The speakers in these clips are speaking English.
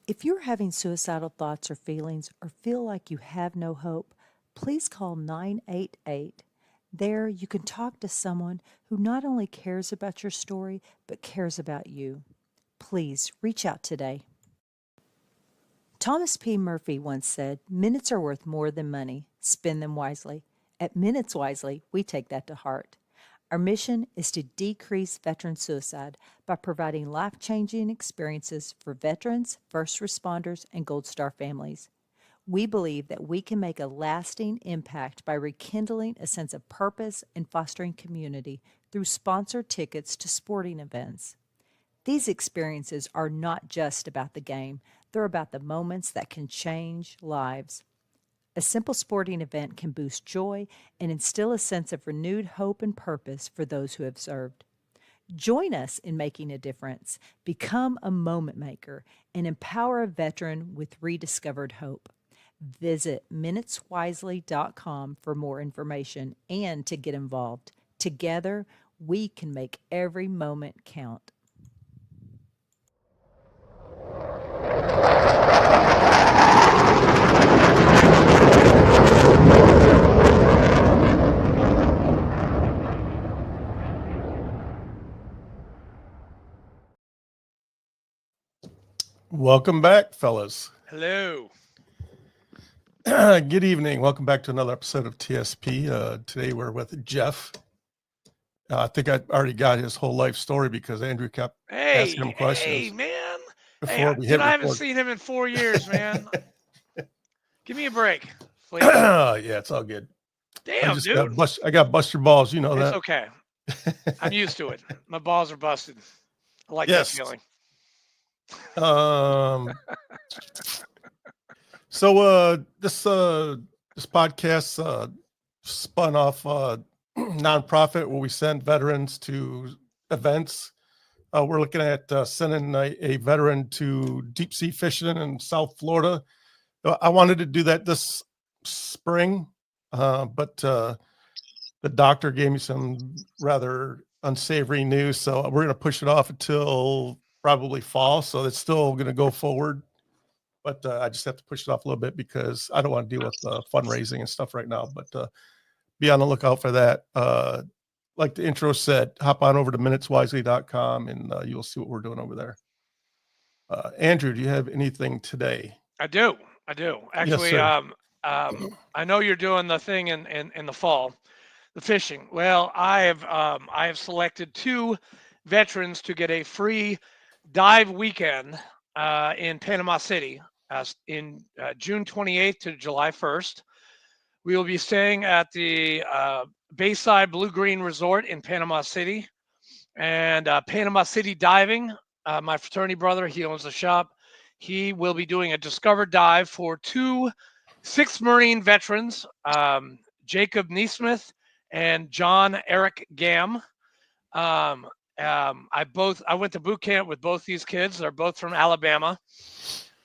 If you're having suicidal thoughts or feelings or feel like you have no hope, please call 988. There, you can talk to someone who not only cares about your story, but cares about you. Please reach out today. Thomas P. Murphy once said, "Minutes are worth more than money. Spend them wisely." At Minutes Wisely, we take that to heart. Our mission is to decrease veteran suicide by providing life-changing experiences for veterans, first responders, and Gold Star families. We believe that we can make a lasting impact by rekindling a sense of purpose and fostering community through sponsored tickets to sporting events. These experiences are not just about the game, they're about the moments that can change lives. A simple sporting event can boost joy and instill a sense of renewed hope and purpose for those who have served. Join us in making a difference, become a moment maker, and empower a veteran with rediscovered hope. Visit minuteswisely.com for more information and to get involved. Together, we can make every moment count. Welcome back, fellas. Hello. Good evening. Welcome back to another episode of TSP. Today we're with Jeff. I think I already got his whole life story because Andrew kept asking him questions. Hey, man. Before we hit I haven't record. seen him in 4 years, man. Give me a break, please. Yeah, it's all good. Damn, dude. I got bust your balls. You know It's that. okay. I'm used to it. My balls are busted. I like Yes. that feeling. So this podcast spun off nonprofit where we send veterans to events. We're looking at sending a veteran to deep sea fishing in South Florida. I wanted to do that this spring, but the doctor gave me some rather unsavory news, so we're going to push it off until probably fall. So it's still going to go forward, but I just have to push it off a little bit because I don't want to deal with fundraising and stuff right now. But be on the lookout for that. Like the intro said, hop on over to minuteswisely.com and you'll see what we're doing over there. Andrew, do you have anything today? I do. Actually, Yes, I know you're doing the thing in the fall, the fishing. Well, I have selected 2 veterans to get a free dive weekend in Panama City in June 28th to July 1st. We will be staying at the Bayside Blue Green Resort in Panama City, and Panama City Diving. My fraternity brother, he owns the shop. He will be doing a Discover dive for 2 6th Marine veterans, Jacob Neesmith and John Eric Gam. I went to boot camp with both these kids. They're both from Alabama.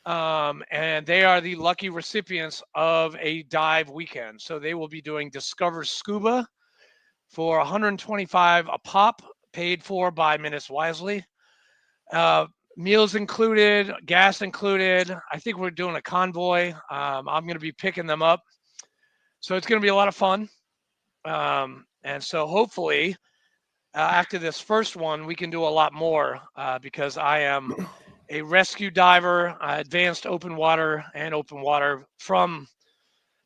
And they are the lucky recipients of a dive weekend. So they will be doing Discover Scuba for $125 a pop, paid for by Minutes Wisely. Meals included, gas included. I think we're doing a convoy. I'm going to be picking them up. So it's going to be a lot of fun. And so hopefully after this first one, we can do a lot more because I am a rescue diver, advanced open water from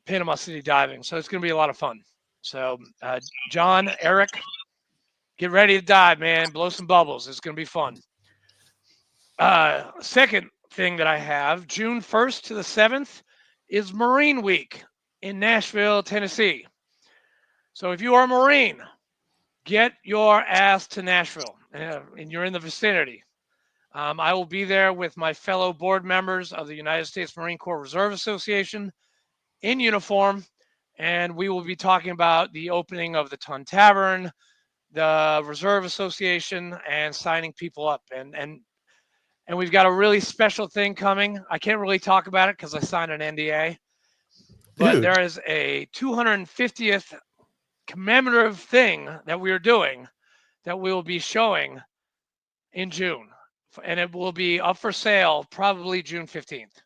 Panama City Diving. So it's going to be a lot of fun. So John, Eric, get ready to dive, man. Blow some bubbles. It's going to be fun. Second thing that I have, June 1st to the 7th is Marine Week in Nashville, Tennessee. So if you are a Marine, get your ass to Nashville and you're in the vicinity. I will be there with my fellow board members of the United States Marine Corps Reserve Association in uniform, and we will be talking about the opening of the Tun Tavern, the Reserve Association, and signing people up. And we've got a really special thing coming. I can't really talk about it because I signed an NDA, but there is a 250th commemorative thing that we are doing that we will be showing in June and it will be up for sale probably June 15th.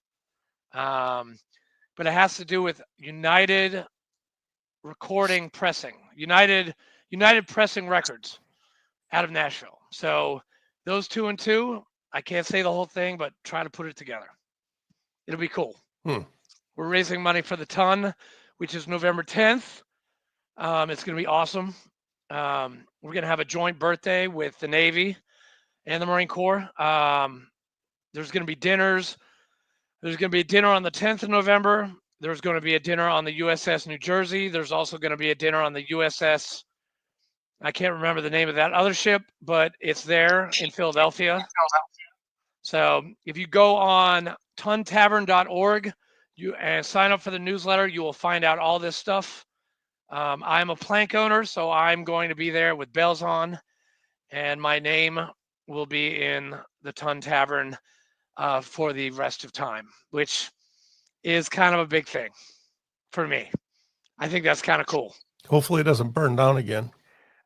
But it has to do with United Recording Pressing, United Pressing Records out of Nashville. So those 2 and 2, I can't say the whole thing, but try to put it together. It'll be cool. We're raising money for the ton, which is November 10th. It's going to be awesome. We're going to have a joint birthday with the Navy and the Marine Corps. There's going to be dinners. There's going to be a dinner on the 10th of November. There's going to be a dinner on the USS New Jersey. There's also going to be a dinner on the USS, I can't remember the name of that other ship, but it's there in Philadelphia. So if you go on tontavern.org and sign up for the newsletter, you will find out all this stuff. I'm a plank owner, so I'm going to be there with bells on, and my name will be in the Ton Tavern for the rest of time, which is kind of a big thing for me. I think that's kind of cool. Hopefully it doesn't burn down again.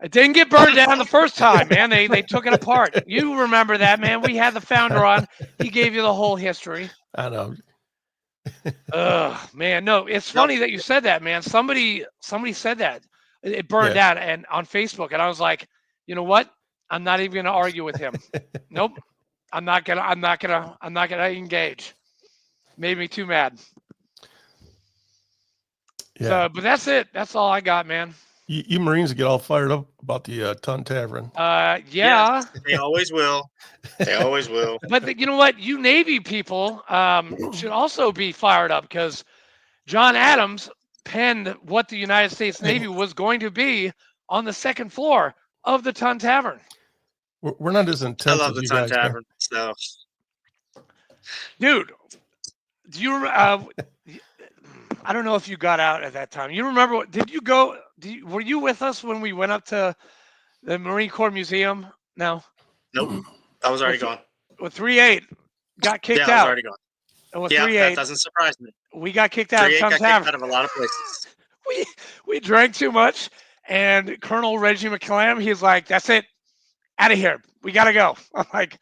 It didn't get burned down the first time, man. They took it apart. You remember that, man. We had the founder on. He gave you the whole history. I know. Ugh, man. No, it's funny that you said that, man. Somebody said that. It burned out and on Facebook, and I was like, you know what? I'm not even gonna argue with him. Nope. I'm not gonna engage. Made me too mad. Yeah. So, but that's it. That's all I got, man. You Marines get all fired up about the Ton Tavern. Yeah. Yes, they always will. They always will. But you know what? You Navy people should also be fired up because John Adams penned what the United States Navy was going to be on the second floor of the Ton Tavern. We're not as intense. I love the Ton Tavern. So, dude, do you? I don't know if you got out at that time. You remember? Did you go? Were you with us when we went up to the Marine Corps Museum? No. Nope. I was already gone. Well, 3-8 got kicked out. I was already gone. Well, yeah, 3-8, that doesn't surprise me. We got kicked out of Ton got Tavern. kicked out of a lot of places. We drank too much, and Colonel Reggie McClam, he's like, "That's it, out of here. We gotta go." I'm like,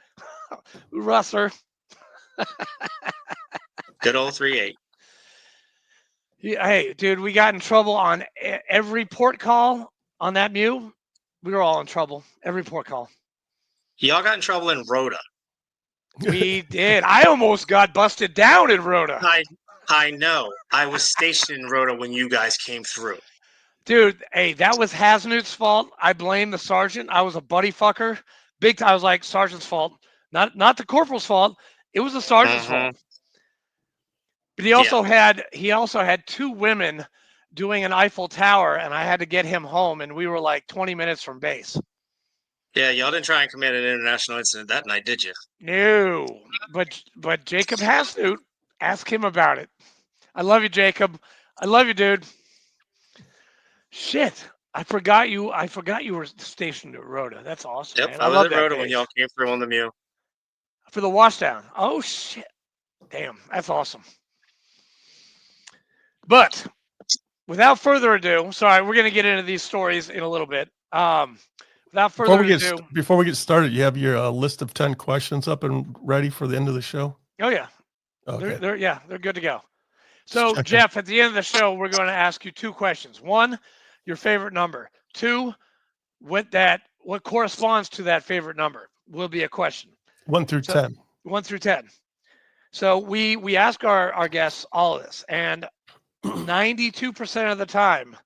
"Hoorah, sir." Good old 3-8. Yeah, hey, dude, we got in trouble on every port call on that mule. We were all in trouble. Every port call. Y'all got in trouble in Rhoda. We did. I almost got busted down in Rhoda. I know. I was stationed in Rhoda when you guys came through. Dude, hey, that was Hasnut's fault. I blame the sergeant. I was a buddy fucker. I was like, sergeant's fault. Not the corporal's fault. It was the sergeant's fault. But he also had 2 women doing an Eiffel Tower, and I had to get him home, and we were like 20 minutes from base. Yeah, y'all didn't try and commit an international incident that night, did you? No, but Jacob Hasnut, ask him about it. I love you, Jacob. I love you, dude. Shit, I forgot you were stationed at Rhoda. That's awesome. Yep, man. I was love at that Rhoda base. when y'all came through on the mule. For the washdown. Oh shit. Damn, that's awesome. But without further ado, sorry, we're going to get into these stories in a little bit. Without further ado, before we get started, you have your list of 10 questions up and ready for the end of the show? Oh yeah. Okay. They're good to go. So Jeff, at the end of the show, we're going to ask you 2 questions. 1, your favorite number. 2, what corresponds to that favorite number will be a question. 1 through 10. 1 through 10. So we ask our guests all of this, and 92% of the time,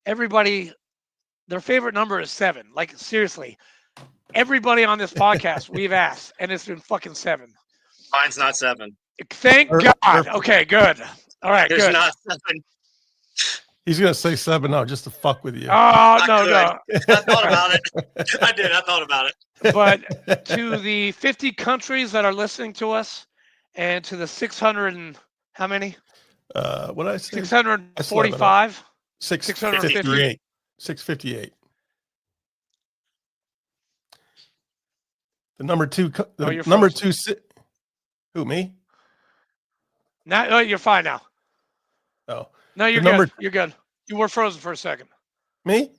everybody, their favorite number is 7. Like, seriously, everybody on this podcast we've asked, and it's been fucking 7. Mine's not 7. Thank God. Okay, good. All right, There's good. not 7. He's going to say 7 now just to fuck with you. Oh, no. I thought about it. I did. I thought about it. But to the 50 countries that are listening to us, and to the 600 and how many? What did I say? 645? 658. 658. The number 2. Number 2. Who, me? No, you're fine now. Oh. No, you're good. You're good. You were frozen for a second. Me?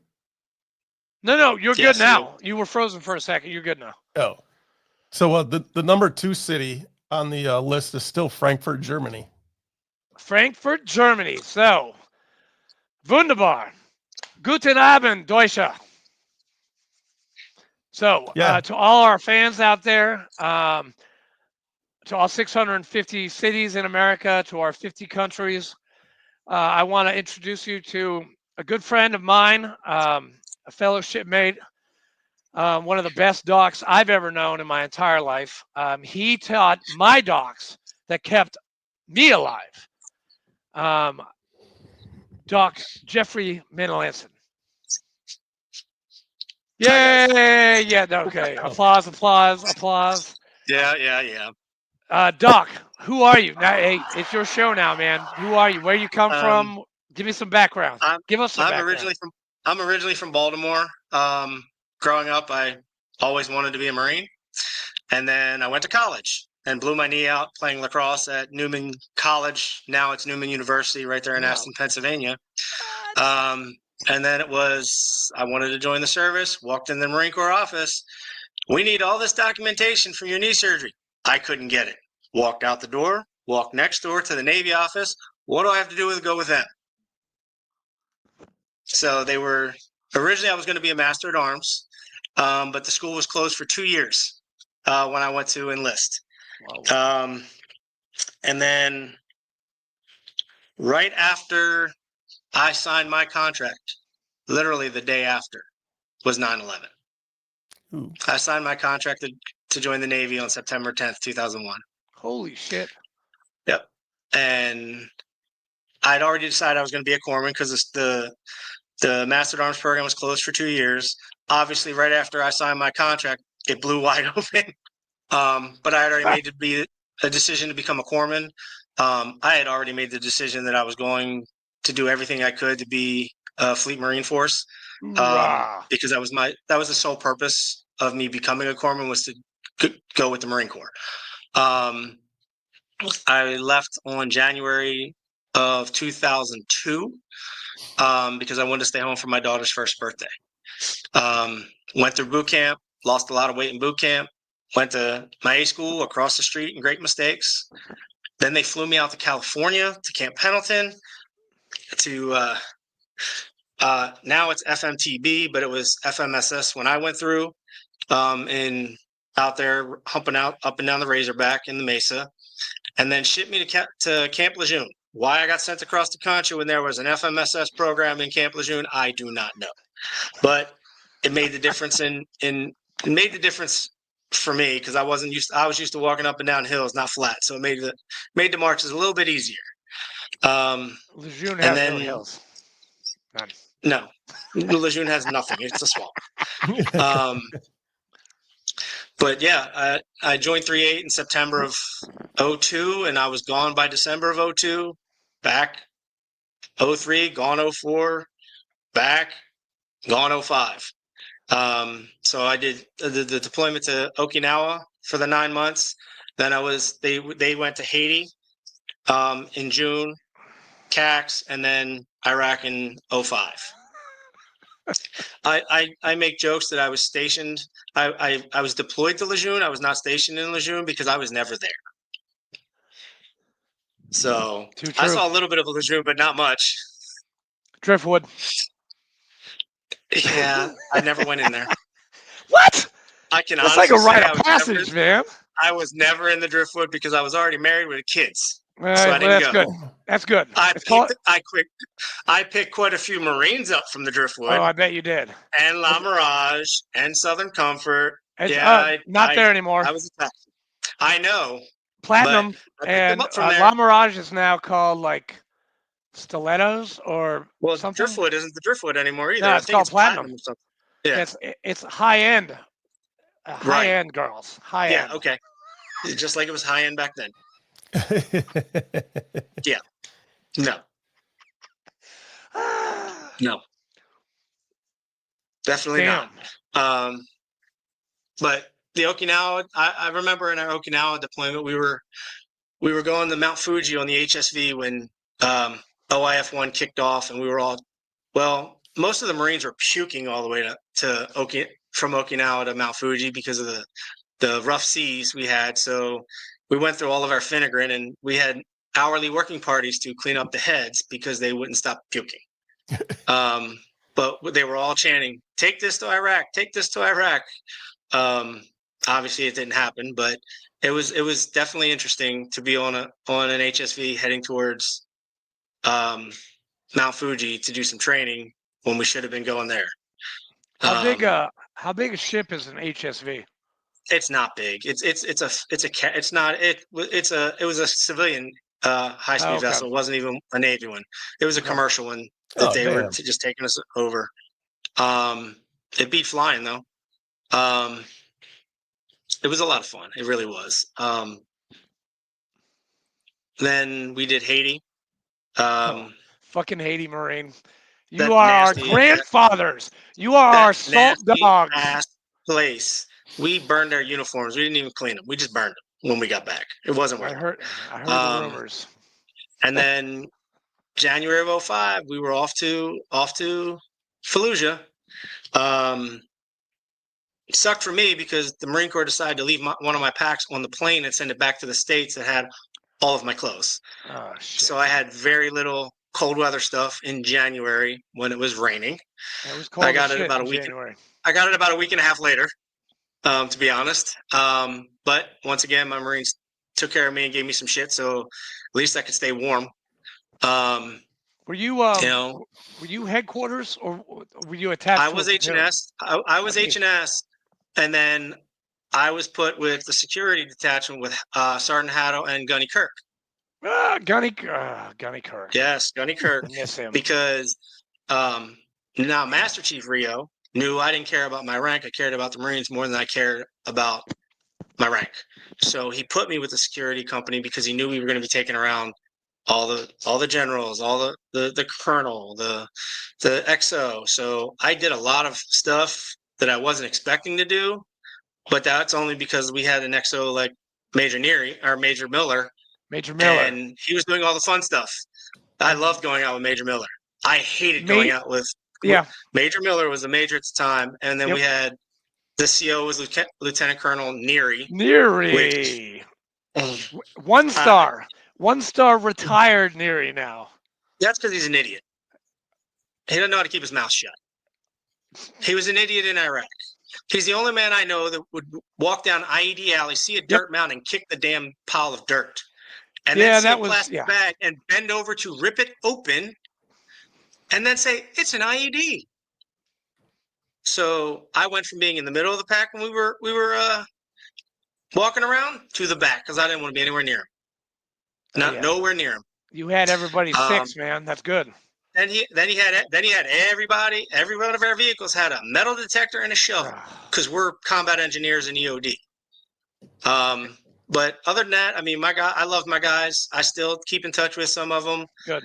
No, you're good now. You were frozen for a second. You're good now. Oh. So the number 2 city on the list is still Frankfurt, Germany. Frankfurt, Germany. So, wunderbar. Guten Abend, Deutsche. So, Yeah. to all our fans out there, to all 650 cities in America, to our 50 countries, I want to introduce you to a good friend of mine, a fellow shipmate, one of the best docs I've ever known in my entire life. He taught my docs that kept me alive. Doc Jeffrey Manalansan. Yay! Yeah, okay. Applause, applause, applause. Yeah. Doc, who are you? Now, hey, it's your show now, man. Who are you? Where you come from? Give me some background. Give us some background. I'm originally from Baltimore. Growing up, I always wanted to be a Marine, and then I went to college and blew my knee out playing lacrosse at Newman College. Now it's Newman University, right there in Aston, Pennsylvania. And then I wanted to join the service. Walked in the Marine Corps office. We need all this documentation from your knee surgery. I couldn't get it. Walked out the door. Walked next door to the Navy office. What do I have to do with go with them? So they were originally I was going to be a master at arms, but the school was closed for 2 years when I went to enlist. Wow. And then right after I signed my contract, literally the day after, was 9/11. Ooh. I signed my contract to join the Navy on September 10th, 2001. Holy shit. Yep. And I'd already decided I was going to be a corpsman because the Master at Arms program was closed for 2 years. Obviously, right after I signed my contract, it blew wide open. But I had already made a decision to become a corpsman. I had already made the decision that I was going to do everything I could to be a Fleet Marine Force, because that was the sole purpose of me becoming a corpsman, was to go with the Marine Corps. I left on January of 2002 because I wanted to stay home for my daughter's first birthday. Went through boot camp, lost a lot of weight in boot camp. Went to my A school across the street in Great Mistakes. Then they flew me out to California to Camp Pendleton to now it's FMTB, but it was FMSS when I went through, and out there humping out up and down the Razorback in the Mesa, and then shipped me to Camp Lejeune. Why I got sent across the country when there was an FMSS program in Camp Lejeune, I do not know, but it made the difference it made the difference for me because I was used to walking up and down hills, not flat, so it made the marches a little bit easier. Lejeune has no hills. None. No, Lejeune has nothing. It's a swamp. But yeah, I joined 3/8 in September of 2002, and I was gone by December of 2002. Back 2003, gone 2004, back, gone 2005. So I did the deployment to Okinawa for the 9 months. Then they went to Haiti in June, CAX, and then Iraq in 2005. I make jokes that I was stationed. I was deployed to Lejeune. I was not stationed in Lejeune because I was never there. So I saw a little bit of Lejeune, but not much. Driftwood. Yeah, I never went in there. What? I can That's honestly like a rite say of passage, man. I was never in the Driftwood because I was already married with kids. Well, so I didn't that's go. good. That's good. I picked quite a few Marines up from the Driftwood. Oh, I bet you did. And La Mirage and Southern Comfort. Not there anymore. I was attacked. I know. Platinum and La Mirage is now called like Stilettos or something. Driftwood isn't the Driftwood anymore either. No, it's called Platinum. Or something. Yeah, it's high end. High end girls. High end. Yeah, okay. Just like it was high end back then. Yeah. No. No. Definitely not. But the Okinawa, I remember in our Okinawa deployment, we were going to Mount Fuji on the HSV when OIF-1 kicked off, and we were all, most of the Marines were puking all the way from Okinawa to Mount Fuji because of the the rough seas we had. So we went through all of our Finnegan, and we had hourly working parties to clean up the heads because they wouldn't stop puking. But they were all chanting, "Take this to Iraq, take this to Iraq." Obviously it didn't happen, but it was definitely interesting to be on an HSV heading towards Mount Fuji to do some training when we should have been going there. How big a ship is an HSV? It's not big. It was a civilian high speed vessel. It wasn't even a Navy one. It was a commercial one that they were just taking us over. It beat flying though. It was a lot of fun. It really was. Then we did Haiti. Fucking Haiti Marine. You are our grandfathers. You are our salt dogs. Ass place. We burned our uniforms. We didn't even clean them. We just burned them when we got back. It wasn't worth it. I heard the rumors. And then January of 2005, we were off to Fallujah. It sucked for me because the Marine Corps decided to leave one of my packs on the plane and send it back to the States that had all of my clothes. Oh, shit. So I had very little cold weather stuff in January when it was raining. It was cold. I got it about a week. January. I got it about a week and a half later, to be honest. But once again, my Marines took care of me and gave me some shit, so at least I could stay warm. Were you were you headquarters or were you attached? I was H&S. I was H&S, and then I was put with the security detachment with Sergeant Hatto and Gunny Kirk. Gunny Kirk. Yes, Gunny Kirk. Miss him. Because now Master Chief Rio knew I didn't care about my rank. I cared about the Marines more than I cared about my rank. So he put me with the security company because he knew we were going to be taking around all the generals, all the colonel, the XO. So I did a lot of stuff that I wasn't expecting to do, but that's only because we had an XO like Major Neary or Major Miller. And he was doing all the fun stuff. I loved going out with Major Miller. I hated going out with Major Miller was a major at the time, and then we had the CO was Lieutenant Colonel Neary. One star retired Neary now. That's because he's an idiot. He doesn't know how to keep his mouth shut. He was an idiot in Iraq. He's the only man I know that would walk down IED alley, see a dirt mound, and kick the damn pile of dirt. And then see a plastic bag and bend over to rip it open and then say, it's an IED. So I went from being in the middle of the pack when we were walking around to the back because I didn't want to be anywhere near him. Nowhere near him. You had everybody fixed, man. That's good. Then he had everybody, every one of our vehicles had a metal detector and a shovel because we're combat engineers in EOD. But other than that, I mean, I love my guys. I still keep in touch with some of them. Good.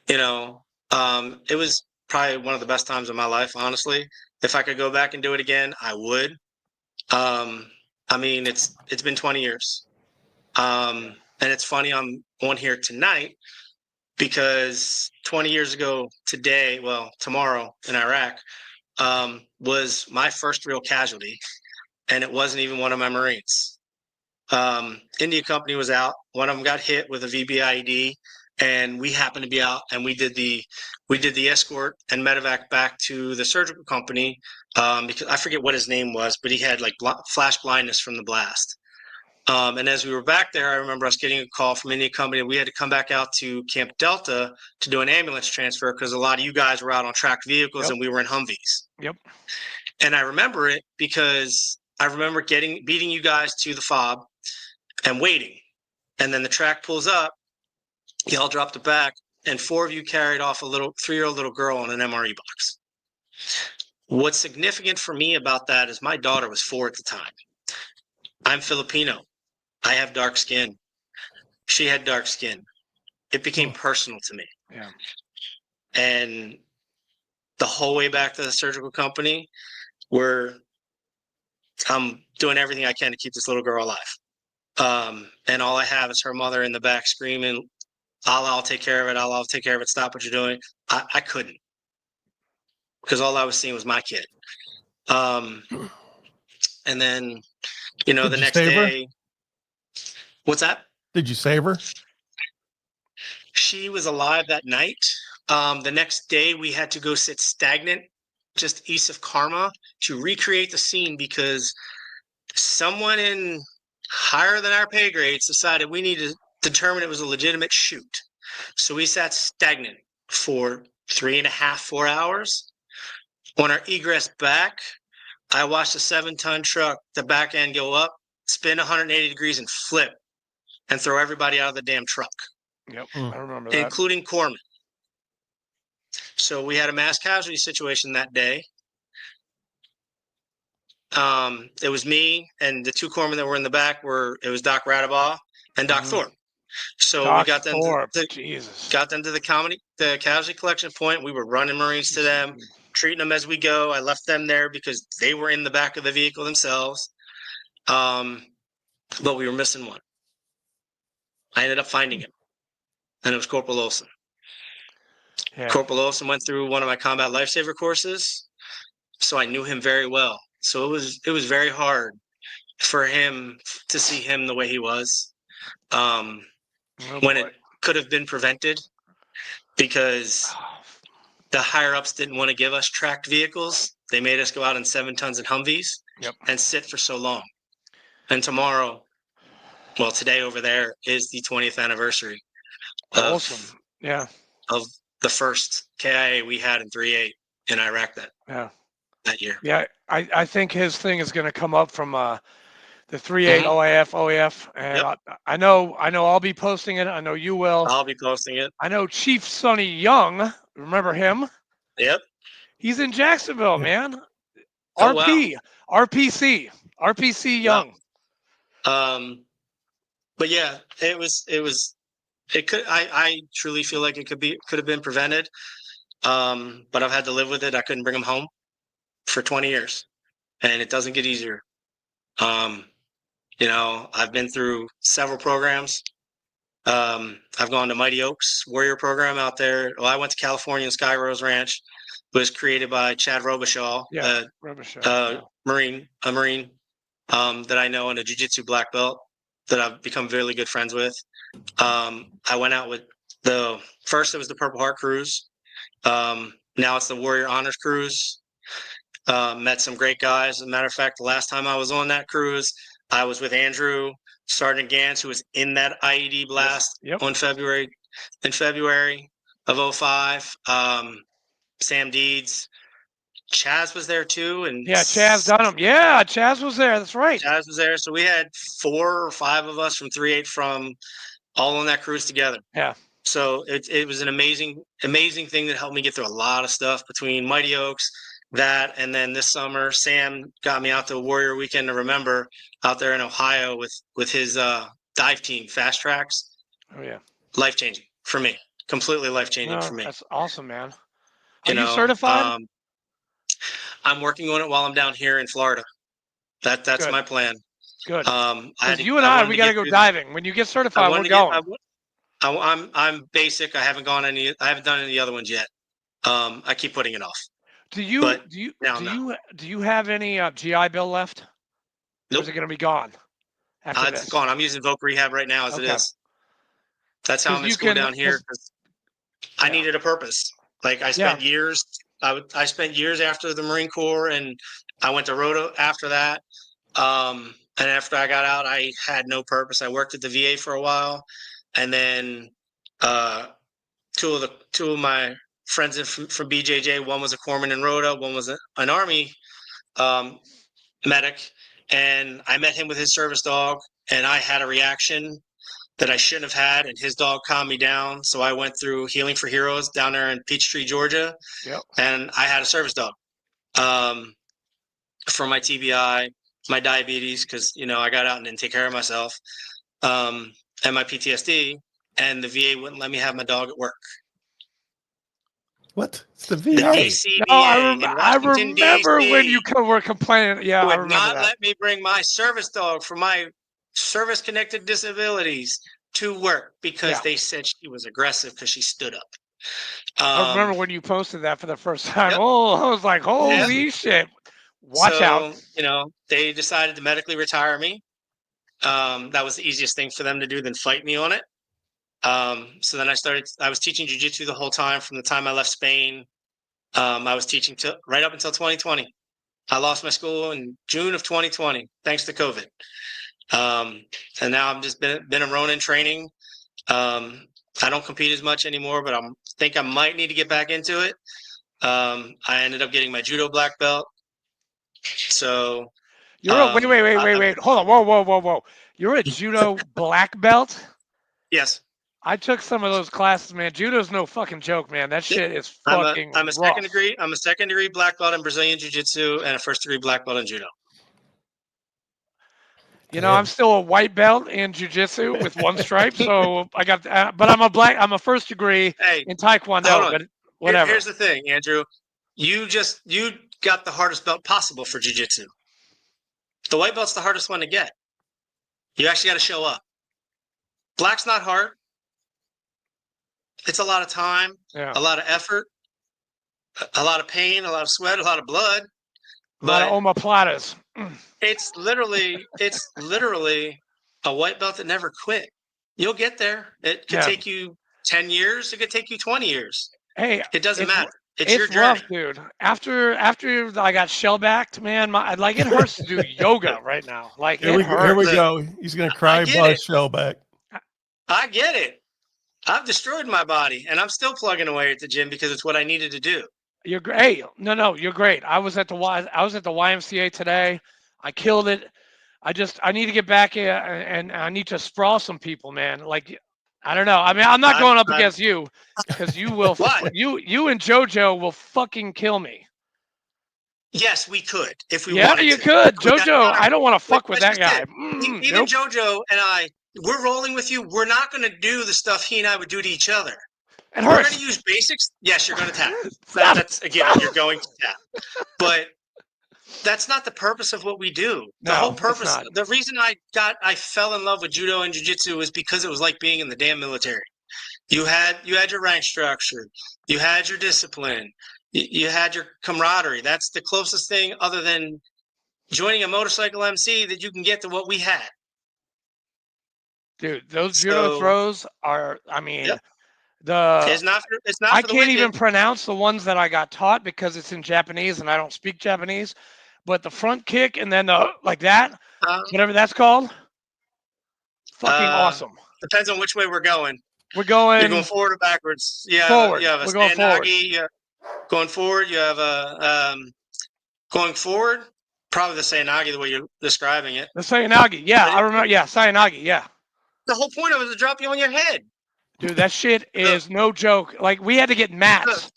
It was probably one of the best times of my life, honestly. If I could go back and do it again, I would. I mean, it's been 20 years. And it's funny I'm on here tonight because 20 years ago today, tomorrow in Iraq, was my first real casualty. And it wasn't even one of my Marines. India Company was out. One of them got hit with a VBIED, and we happened to be out. And we did the escort and medevac back to the surgical company because I forget what his name was, but he had like flash blindness from the blast. And as we were back there, I remember us getting a call from India Company. We had to come back out to Camp Delta to do an ambulance transfer because a lot of you guys were out on tracked vehicles and we were in Humvees. Yep. And I remember it because I remember beating you guys to the fob and waiting. And then the track pulls up, y'all dropped it back, and 4 of you carried off a 3-year-old little girl on an MRE box. What's significant for me about that is my daughter was 4 at the time. I'm Filipino. I have dark skin. She had dark skin. It became personal to me. Yeah. And the whole way back to the surgical company, where I'm doing everything I can to keep this little girl alive. And all I have is her mother in the back screaming, I'll take care of it. I'll take care of it. Stop what you're doing. I couldn't. Because all I was seeing was my kid. And then, the Did you next save her? day, what's that? Did you save her? She was alive that night. The next day, we had to go sit stagnant just east of Karma to recreate the scene because someone in higher than our pay grades decided we needed to determine it was a legitimate shoot. So we sat stagnant for 3.5, 4 hours. On our egress back, I watched a 7-ton truck, the back end go up, spin 180 degrees and flip and throw everybody out of the damn truck. Yep, I remember that. Including corpsmen. So we had a mass casualty situation that day. It was me and the 2 corpsmen that were in the back it was Doc Radabaugh and Doc Thorpe. So Doc we got them Thorpe, to Jesus. got them to the casualty collection point. We were running Marines to them, treating them as we go. I left them there because they were in the back of the vehicle themselves. But we were missing one. I ended up finding him, and it was Corporal Olson. Yeah. Corporal Olson went through one of my combat lifesaver courses, so I knew him very well. So it was very hard for him to see him the way he was, when it could have been prevented, because the higher ups didn't want to give us tracked vehicles. They made us go out in 7 tons and Humvees and sit for so long. And today over there is the 20th anniversary of the first KIA we had in 3.8 in Iraq that year. Yeah, I think his thing is going to come up from the 3.8 OAF, and I know I'll be posting it. I know you will. I'll be posting it. I know Chief Sonny Young. Remember him? Yep. He's in Jacksonville, man. Oh, RPC Young. But yeah, I truly feel like it could have been prevented. But I've had to live with it. I couldn't bring him home for 20 years, and it doesn't get easier. I've been through several programs. I've gone to Mighty Oaks Warrior Program out there. Well, I went to California and Sky Rose Ranch. It was created by Chad Robichaud, a Marine that I know, and a Jiu-Jitsu black belt that I've become really good friends with. I went out with first it was the Purple Heart Cruise. Now it's the Warrior Honors Cruise. Met some great guys. As a matter of fact, the last time I was on that cruise, I was with Andrew, Sergeant Gantz, who was in that IED blast in February of 2005. Sam Deeds. Chaz was there too. And Chaz Dunham. Yeah, Chaz was there. That's right. Chaz was there. So we had 4 or 5 of us from 3.8 from all on that cruise together. Yeah. So it was an amazing thing that helped me get through a lot of stuff between Mighty Oaks, that, and then this summer, Sam got me out to Warrior Weekend to Remember out there in Ohio with his dive team, Fast Tracks. Oh, yeah. Life-changing for me. Completely life-changing for me. That's awesome, man. Are you certified? I'm working on it while I'm down here in Florida. That's my plan. Good. You and I, we got to go diving. When you get certified, we're going. I'm basic. I haven't done any of the other ones yet. I keep putting it off. Do you have any GI Bill left? Nope. Or is it going to be gone after this? It's gone. I'm using Voc Rehab right now as it is. That's how I'm in school down here. I needed a purpose. Like I spent years. I spent years after the Marine Corps, and I went to Rota after that. And after I got out, I had no purpose. I worked at the VA for a while, and then two of my friends from BJJ, one was a corpsman in Rota, one was an Army medic, and I met him with his service dog, and I had a reaction that I shouldn't have had, and his dog calmed me down. So I went through Healing for Heroes down there in Peachtree, Georgia, and I had a service dog for my TBI, my diabetes, because I got out and didn't take care of myself, and my PTSD, and the VA wouldn't let me have my dog at work. What? It's the VA. The ACBA I remember when you were complaining. Yeah, I remember not let me bring my service dog for my service-connected disabilities to work because they said she was aggressive because she stood up. I remember when you posted that for the first time. Oh, I was like, holy shit. Watch out. You know, they decided to medically retire me. That was the easiest thing for them to do than fight me on it. So then I was teaching jiu-jitsu the whole time from the time I left Spain. I was teaching right up until 2020. I lost my school in June of 2020, thanks to COVID. And now I've just been a Ronin training. I don't compete as much anymore, but think I might need to get back into it. I ended up getting my judo black belt. So wait. Hold on. Whoa. You're a judo black belt? Yes. I took some of those classes, man. Judo's no fucking joke, man. That shit is fucking I'm a rough. second degree black belt in Brazilian Jiu-Jitsu and a first degree black belt in judo. You know, I'm still a white belt in jiu-jitsu with one stripe, so I got. But I'm a first degree in Taekwondo. But whatever. Here's the thing, Andrew. You got the hardest belt possible for jiu-jitsu. The white belt's the hardest one to get. You actually got to show up. Black's not hard. It's a lot of time, a lot of effort, a lot of pain, a lot of sweat, a lot of blood. A lot of omoplatas. It's literally a white belt that never quit. You'll get there. It could take you 10 years. It could take you 20 years. Hey, it doesn't matter. It's your journey. Rough, dude. After I got shell-backed, man, it hurts to do yoga right now. Like, here we go. He's gonna cry about his shellback. I get it. I've destroyed my body, and I'm still plugging away at the gym because it's what I needed to do. You're great. Hey, no, you're great. I was at the YMCA today. I killed it. I need to get back here, and I need to sprawl some people, man. Like, I don't know. I mean, I'm not going up against you because you will. You and JoJo will fucking kill me. Yes, we could if we wanted. Yeah, you could, JoJo. I don't want to fuck with that guy. Even JoJo and I. We're rolling with you. We're not going to do the stuff he and I would do to each other. And we're going to use basics. Yes, you're going to tap. That's again, you're going to tap. But that's not the purpose of what we do. The whole purpose, the reason I fell in love with judo and jiu-jitsu is because it was like being in the damn military. You had your rank structure. You had your discipline. You had your camaraderie. That's the closest thing other than joining a motorcycle MC that you can get to what we had. Dude, those judo throws are, I mean, it's not I can't even pronounce the ones that I got taught because it's in Japanese and I don't speak Japanese, but the front kick and then like that, whatever that's called, fucking awesome. Depends on which way we're going. You're going forward or backwards. Yeah, forward. You have a going forward. Going forward, you have a going forward, probably the Sayanagi the way you're describing it. The Sayanagi, yeah, I remember. Yeah, Sayanagi, yeah. The whole point of it was to drop you on your head. Dude, that shit is no joke. Like, we had to get mats.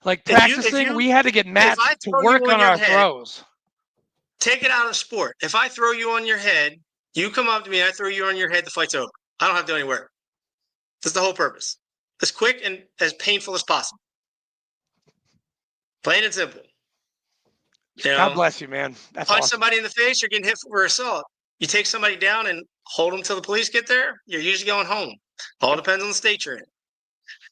Like, practicing, we had to get mats to work on our throws. Take it out of sport. If I throw you on your head, you come up to me, I throw you on your head, the fight's over. I don't have to do any work. That's the whole purpose. As quick and as painful as possible. Plain and simple. You know, God bless you, man. That's punch awesome. somebody in the face, you're getting hit for assault. You take somebody down and hold them till the police get there, you're usually going home. All depends on the state you're in.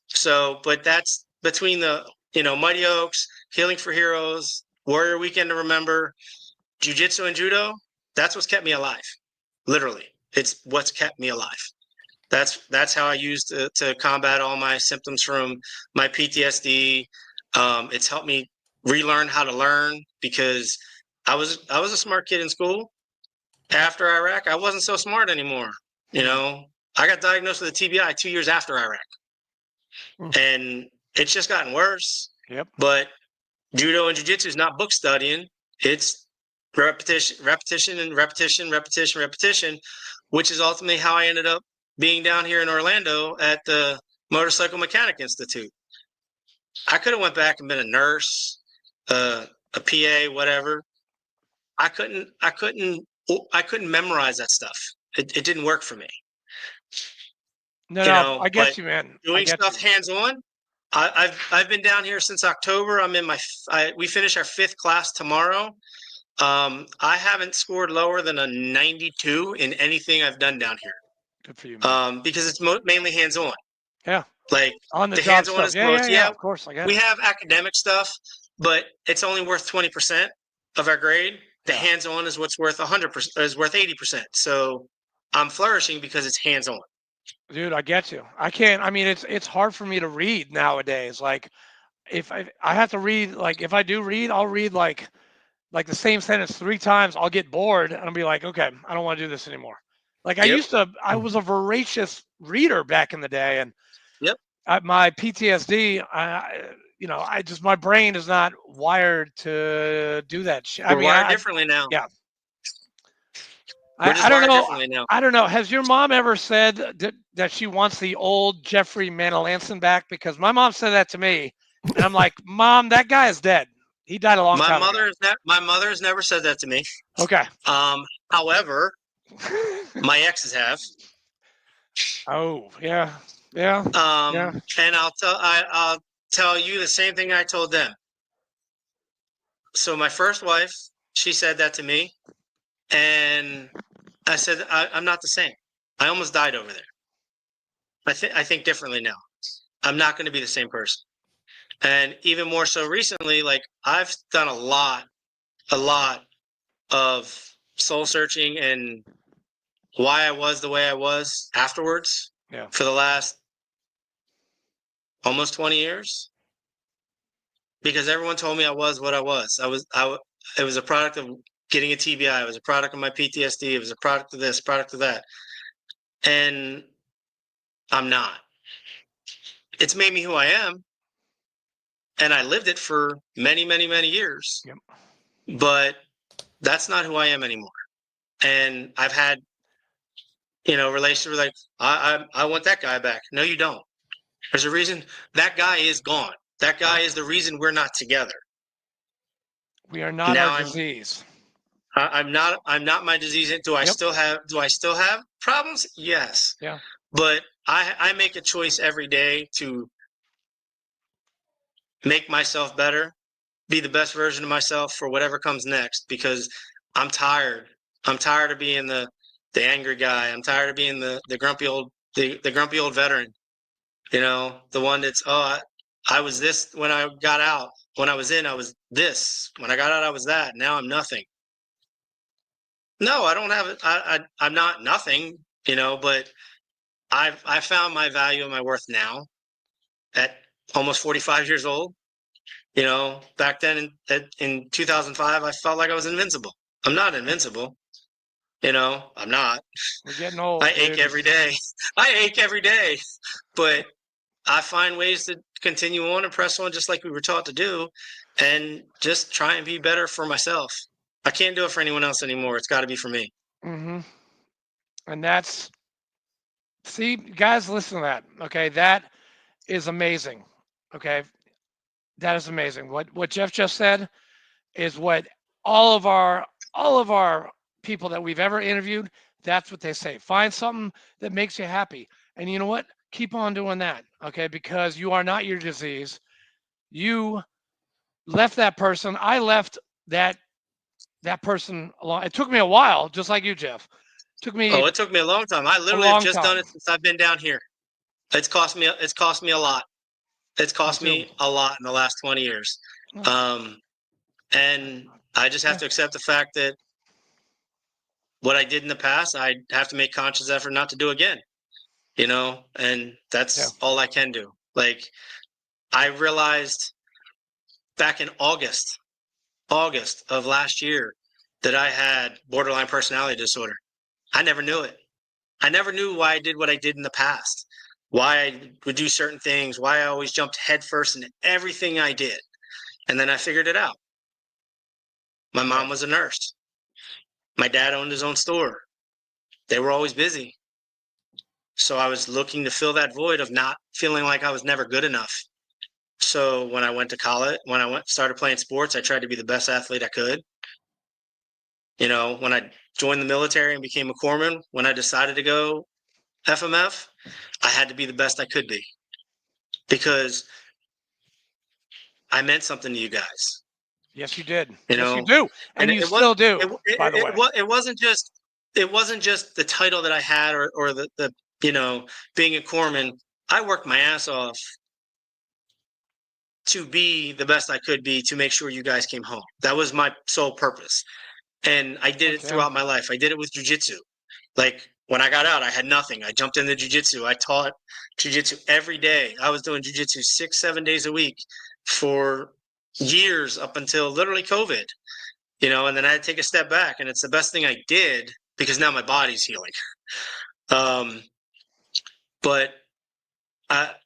So, but that's between the, Mighty Oaks, Healing for Heroes, Warrior Weekend to Remember, Jiu-Jitsu and Judo, that's what's kept me alive. Literally. It's what's kept me alive. That's how I used to combat all my symptoms from my PTSD. It's helped me relearn how to learn because I was a smart kid in school. After Iraq, I wasn't so smart anymore. I got diagnosed with a TBI 2 years after Iraq. And it's just gotten worse. Yep. But judo and jiu-jitsu is not book studying. It's repetition, which is ultimately how I ended up being down here in Orlando at the Motorcycle Mechanic Institute. I could have went back and been a nurse, a PA, whatever. I couldn't memorize that stuff. It didn't work for me. No, I get you, man. Doing stuff hands-on. I've been down here since October. I'm in we finish our 5th class tomorrow. I haven't scored lower than a 92 in anything I've done down here. Good for you, man. Because it's mainly hands-on. Yeah. Like on the hands-on stuff. is most. Yeah, of course. I get we it. have academic stuff, but it's only worth 20%. of our grade, the Yeah. hands-on is what's worth 100%, is worth 80%. So I'm flourishing because it's hands-on. Dude, I get you. I can't. I mean, it's hard for me to read nowadays. Like, if I have to read, like, if I do read, I'll read like the same sentence 3 times. I'll get bored and I'll be like, okay, I don't want to do this anymore. Like I Yep. used to, I was a voracious reader back in the day, and Yep. my PTSD, I just my brain is not wired to do that shit. I We're mean, wired differently now. yeah. We're just I don't wired know. differently now. I don't know. Has your mom ever said that she wants the old Jeffrey Manalansan back? Because my mom said that to me, and I'm like, Mom, that guy is dead. He died a long time ago. My mother has never said that to me. Okay. However, my exes have. Oh, yeah. Yeah. Yeah. And I'll tell you the same thing I told them. So my first wife, she said that to me, and I said, I'm not the same. I almost died over there. I think differently now. I'm not going to be the same person. And even more so recently, like I've done a lot of soul searching and why I was the way I was afterwards. Yeah. For the last almost 20 years. Because everyone told me I was what I was. It was a product of getting a TBI. It was a product of my PTSD. It was a product of this, product of that. And I'm not. It's made me who I am. And I lived it for many, many, many years. Yep. But that's not who I am anymore. And I've had, relationships where like, I want that guy back. No, you don't. There's a reason that guy is gone. That guy is the reason we're not together. We are not Now our disease. I'm not my disease. Do I still have problems? Yes. Yeah. But I make a choice every day to make myself better, be the best version of myself for whatever comes next, because I'm tired. I'm tired of being the angry guy. I'm tired of being the grumpy old veteran. The one that's I was this when I got out. When I was in, I was this. When I got out, I was that. Now I'm nothing. No, I don't have it. I'm not nothing, but I found my value and my worth now at almost 45 years old. Back then in 2005, I felt like I was invincible. I'm not invincible. I'm not. We're getting old. I ache every day. But I find ways to continue on and press on just like we were taught to do, and just try and be better for myself. I can't do it for anyone else anymore. It's got to be for me. Mm-hmm. And see, guys, listen to that. Okay, that is amazing. Okay, that is amazing. What Jeff just said is what all of our people that we've ever interviewed, that's what they say. Find something that makes you happy, and you know what? Keep on doing that. Okay, because you are not your disease. You left that person. I left that person alone. It took me a while, just like you, Jeff. It took me it took me a long time. I literally have just done it since I've been down here. It's cost me a lot. It's cost me a lot in the last 20 years. And I just have to accept the fact that what I did in the past, I have to make conscious effort not to do again. And that's all I can do. Like, I realized back in August of last year that I had borderline personality disorder. I never knew it. I never knew why I did what I did in the past, why I would do certain things, why I always jumped headfirst into everything I did. And then I figured it out. My mom was a nurse. My dad owned his own store. They were always busy. So I was looking to fill that void of not feeling like I was never good enough. So when I went to college, started playing sports, I tried to be the best athlete I could. When I joined the military and became a corpsman, when I decided to go FMF, I had to be the best I could be, because I meant something to you guys. Yes, you did. Yes, you do, and you still do. By the way, it wasn't just the title that I had, or the being a corpsman. I worked my ass off to be the best I could be to make sure you guys came home. That was my sole purpose. And I did it throughout my life. I did it with jiu-jitsu. Like when I got out, I had nothing. I jumped into jiu-jitsu. I taught jiu-jitsu every day. I was doing jiu-jitsu 6-7 days a week for years up until literally COVID, and then I had to take a step back, and it's the best thing I did because now my body's healing. But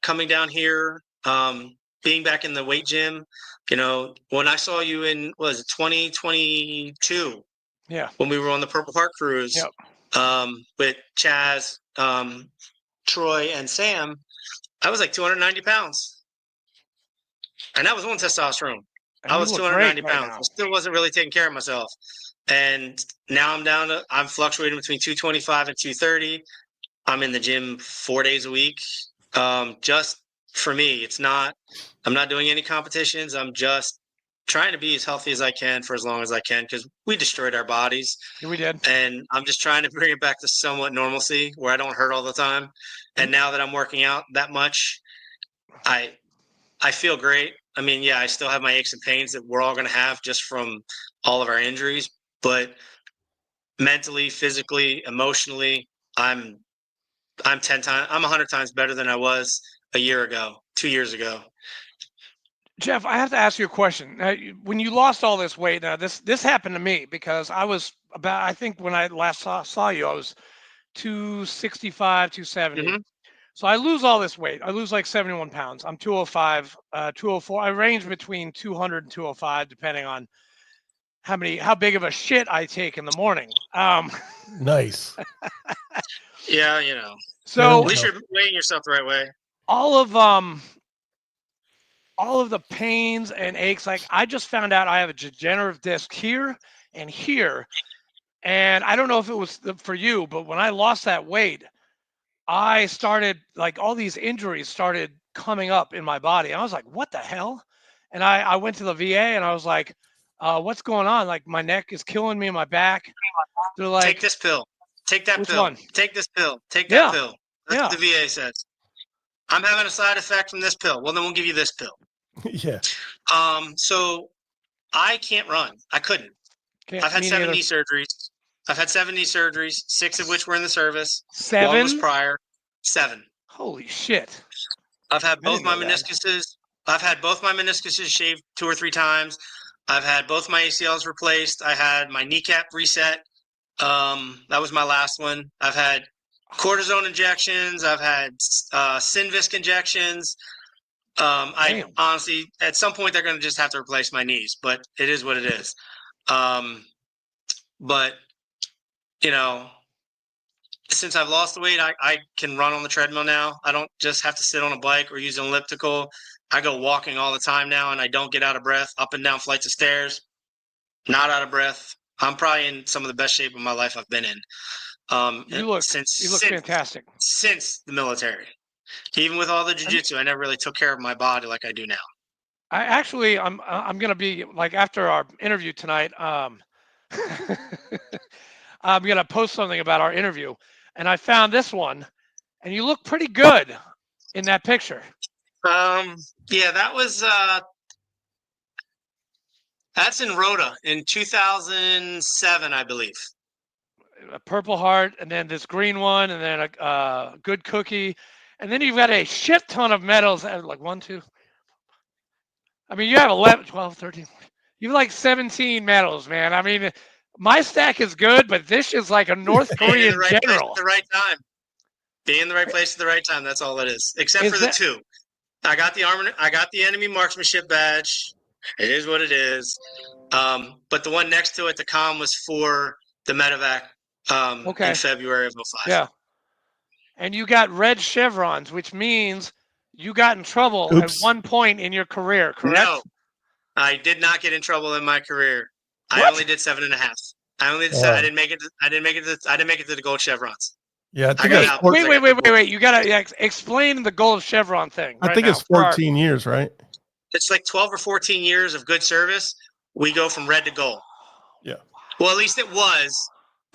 coming down here, being back in the weight gym, when I saw you in, 2022? Yeah. When we were on the Purple Heart Cruise, Yep. With Chaz, Troy, and Sam, I was like 290 pounds. And that was on testosterone. And I you was look 290 great right pounds. now. I still wasn't really taking care of myself. And now I'm fluctuating between 225 and 230. I'm in the gym 4 days a week. Just for me, I'm not doing any competitions. I'm just trying to be as healthy as I can for as long as I can, because we destroyed our bodies. Yeah, we did. And I'm just trying to bring it back to somewhat normalcy where I don't hurt all the time. And now that I'm working out that much, I feel great. I mean, yeah, I still have my aches and pains that we're all going to have just from all of our injuries, but mentally, physically, emotionally, I'm 100 times better than I was a year ago, 2 years ago. Jeff, I have to ask you a question. Now, when you lost all this weight, now this happened to me because I was I think when I last saw you, I was 265, 270. Mm-hmm. So I lose all this weight. I lose like 71 pounds. I'm 205, 204. I range between 200 and 205, depending on how big of a shit I take in the morning. Nice. Yeah, So at least you're weighing yourself the right way. all of the pains and aches, like I just found out I have a degenerative disc here and here. And I don't know if it was for you, but when I lost that weight, I started, like, all these injuries started coming up in my body. I was like, what the hell? And I went to the VA and I was like, what's going on? Like, my neck is killing me in my back. They're like, take this pill. Take that which pill. one? Take this pill. Take that pill. That's what the Yeah. VA says. I'm having a side effect from this pill. Well, then we'll give you this pill. Yeah. So I can't run. I couldn't. I've had 7 knee surgeries. I've had 7 knee surgeries, 6 of which were in the service. 7? 1 was prior. 7. Holy shit. I've had both my didn't know that. meniscuses. I've had both my meniscuses shaved 2 or 3 times. I've had both my ACLs replaced. I had my kneecap reset. That was my last one. I've had cortisone injections. I've had Synvisc injections. I honestly, at some point, they're going to just have to replace my knees, but it is what it is. But, since I've lost the weight, I can run on the treadmill now. I don't just have to sit on a bike or use an elliptical. I go walking all the time now, and I don't get out of breath, up and down flights of stairs, not out of breath. I'm probably in some of the best shape of my life I've been in. You look fantastic. Since the military. Even with all the jiu-jitsu, I never really took care of my body like I do now. I'm going to be, like, after our interview tonight, I'm going to post something about our interview, and I found this one, and you look pretty good in that picture. Yeah, that was that's in Rhoda in 2007, I believe. A Purple Heart, and then this green one, and then a good cookie, and then you've got a shit ton of medals, like 1, 2. I mean, you have 11, 12, 13. You have like 17 medals, man. I mean, my stack is good, but this is like a North Korean general. At the right time. Be in the right place at the right time. That's all it is. Except for the 2. I got the armor. I got the enemy marksmanship badge. It is what it is. But the one next to it, the comm, was for the medevac in February of 2005. Yeah. And you got red chevrons, which means you got in trouble at one point in your career, correct? No, I did not get in trouble in my career. What? I only did 7.5. I only did. I didn't make it. I didn't make it to the gold chevrons. Yeah, wait. You gotta explain the gold chevron thing. I think it's 14 years, right? It's like 12 or 14 years of good service. We go from red to gold. Yeah. Well, at least it was.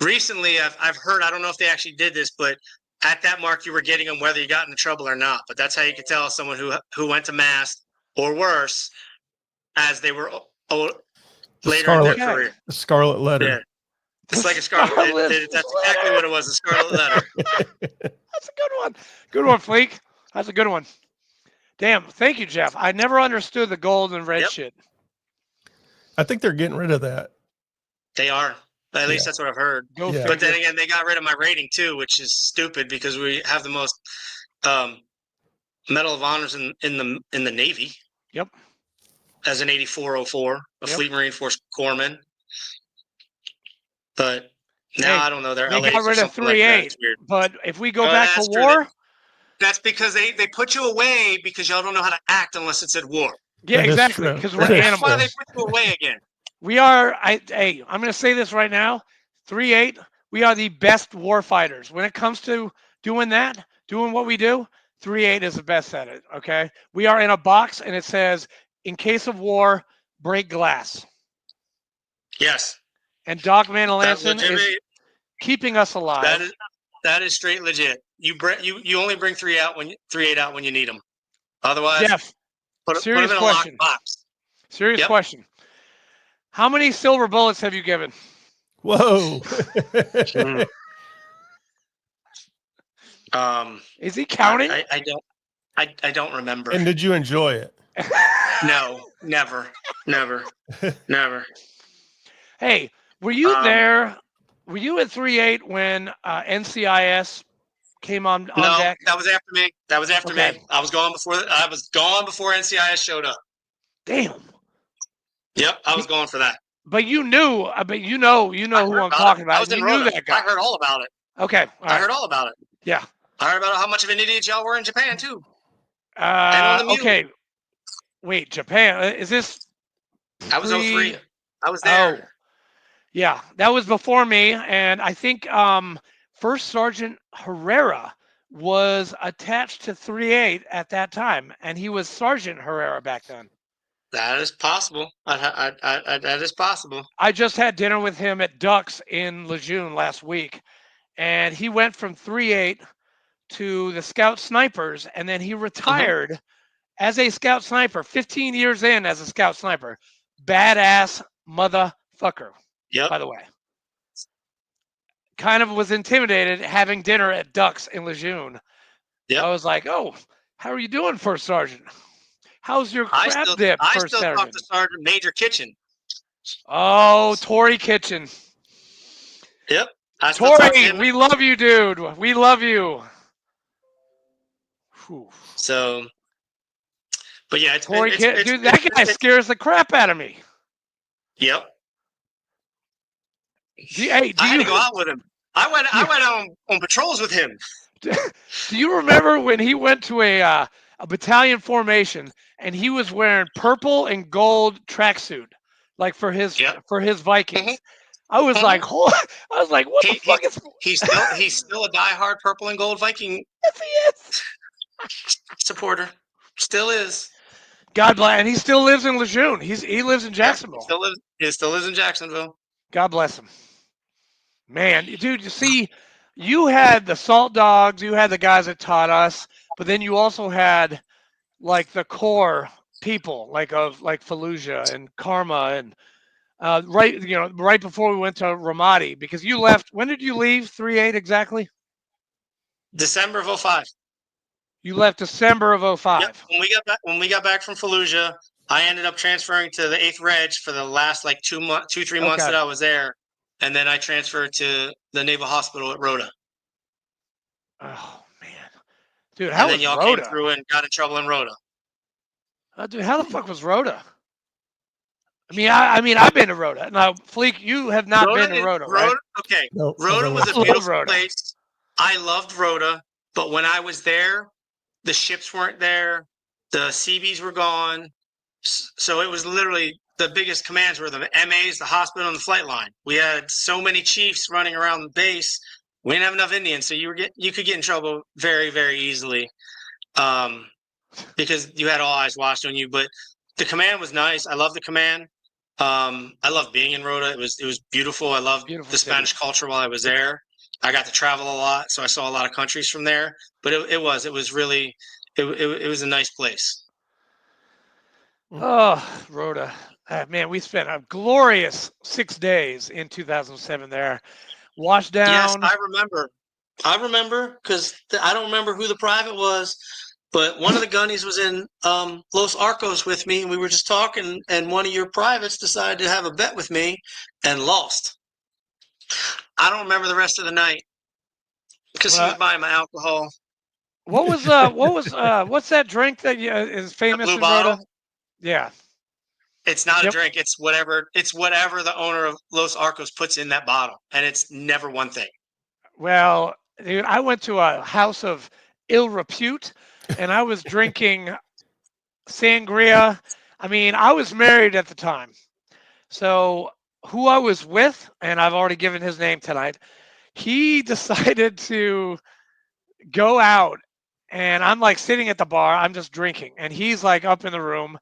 Recently, I've heard. I don't know if they actually did this, but at that mark, you were getting them whether you got into trouble or not. But that's how you could tell someone who went to mass or worse as they were later in Scarlet- their career. The Scarlet Letter. Yeah. It's like a scarlet. That's exactly what it was, a scarlet letter. That's a good one. Good one, Fleek. That's a good one. Damn. Thank you, Jeff. I never understood the gold and red Yep. shit. I think they're getting rid of that. They are. At least that's what I've heard. Go Yeah. figure. But then again, they got rid of my rating too, which is stupid because we have the most Medal of Honors in the Navy. Yep. As an 8404, a Fleet Marine Force Corpsman. But now I don't know. They're They LAs got or rid of something like that. 3-8. It's weird. But if we go No, back to that's true. war, That's because they put you away because y'all don't know how to act unless it said war. yeah, That is exactly. true. Because we're That is That's why animals. they put you away again. We are. Hey, I'm going to say this right now. 3-8. We are the best war fighters when it comes to doing that, doing what we do. 3-8 is the best at it. Okay, we are in a box and it says, "In case of war, break glass." Yes. And Doc That's Manalansan is legitimate. keeping us alive. That is straight legit. You only bring 3-8 out when you need them. Otherwise, Jeff, put serious them in a locked question. box. Serious Yep. question. How many silver bullets have you given? Whoa. Is he counting? I don't remember. And did you enjoy it? No, never. Hey, were you there? Were you at 3-8 when NCIS came on No, deck? that was after me. Okay. Me. I was gone before NCIS showed up. Damn. Yep, I was going for that. But you knew. But you know who I'm talking about. I was in You knew Rhoda. that guy. I heard all about it. Okay. All I right. heard all about it. Yeah. I heard about how much of an idiot y'all were in Japan too. And on the mule. Okay. Wait, Japan. Is this? I was pre- 03. I was there. Oh, yeah. That was before me, and I think First Sergeant Herrera was attached to 3-8 at that time, and he was Sergeant Herrera back then. That is possible. That is possible. I just had dinner with him at Ducks in Lejeune last week, and he went from 3-8 to the Scout Snipers, and then he retired as a Scout Sniper, 15 years in as a Scout Sniper. Badass motherfucker, Yep. by the way. Kind of was intimidated having dinner at Ducks in Lejeune. Yep. I was like, oh, how are you doing, First Sergeant? How's your I crap still dip, First talk Sergeant? to Sergeant Major Kitchen. Oh, Tory Kitchen. Yep. I still talk to Tory, him. we love you, dude. We love you. Whew. So, but yeah, Tory Kitchen. Dude, that guy scares the crap out of me. Yep. Hey, I had to go out with him. I went out on patrols with him. Do you remember when he went to a battalion formation and he was wearing purple and gold tracksuit, like for his Vikings? Mhm. I was like, what the fuck is? He's still a diehard purple and gold Viking Yes, he is. supporter. Still is. God bless, and he still lives in Lejeune. He lives in Jacksonville. He still lives in Jacksonville. God bless him. Man, dude, you see, you had the Salt Dogs, you had the guys that taught us, but then you also had like the core people, like Fallujah and Karma, and right before we went to Ramadi, because you left. When did you leave? 3-8 exactly. December of 05. You left December of 05. Yep. When we got back from Fallujah, I ended up transferring to the 8th Reg for the last like 3 months that I was there. And then I transferred to the Naval Hospital at Rhoda. Oh man, dude, And how then was y'all Rhoda? came through and got in trouble in Rhoda. Dude, how the fuck was Rhoda? I mean, I've been to Rhoda. Now, Fleek, you have not been to Rhoda, right? Okay. Nope, Rhoda never was went. a beautiful Rhoda. place. I loved Rhoda, but when I was there, the ships weren't there. The CBs were gone. So it was literally the biggest commands were the MAs, the hospital, and the flight line. We had so many chiefs running around the base. We didn't have enough Indians, so you could get in trouble very, very easily, because you had all eyes watched on you. But the command was nice. I loved the command. I loved being in Rhoda. It was beautiful. I loved the Spanish culture while I was there. I got to travel a lot, so I saw a lot of countries from there. But it was really it was a nice place. Oh, Rhoda. Man, we spent a glorious 6 days in 2007 there. Washed Yes, down. I remember. I remember because I don't remember who the private was, but one of the gunnies was in Los Arcos with me, and we were just talking, and one of your privates decided to have a bet with me and lost. I don't remember the rest of the night because he was Well, buying my alcohol. what's that drink that is The famous blue in Rhoda? bottle. Yeah. It's not a Yep. drink. It's whatever. It's whatever the owner of Los Arcos puts in that bottle, and it's never one thing. Well, dude, I went to a house of ill repute, and I was drinking sangria. I mean, I was married at the time. So who I was with, and I've already given his name tonight, he decided to go out, and I'm like sitting at the bar, I'm just drinking, and he's like up in the room.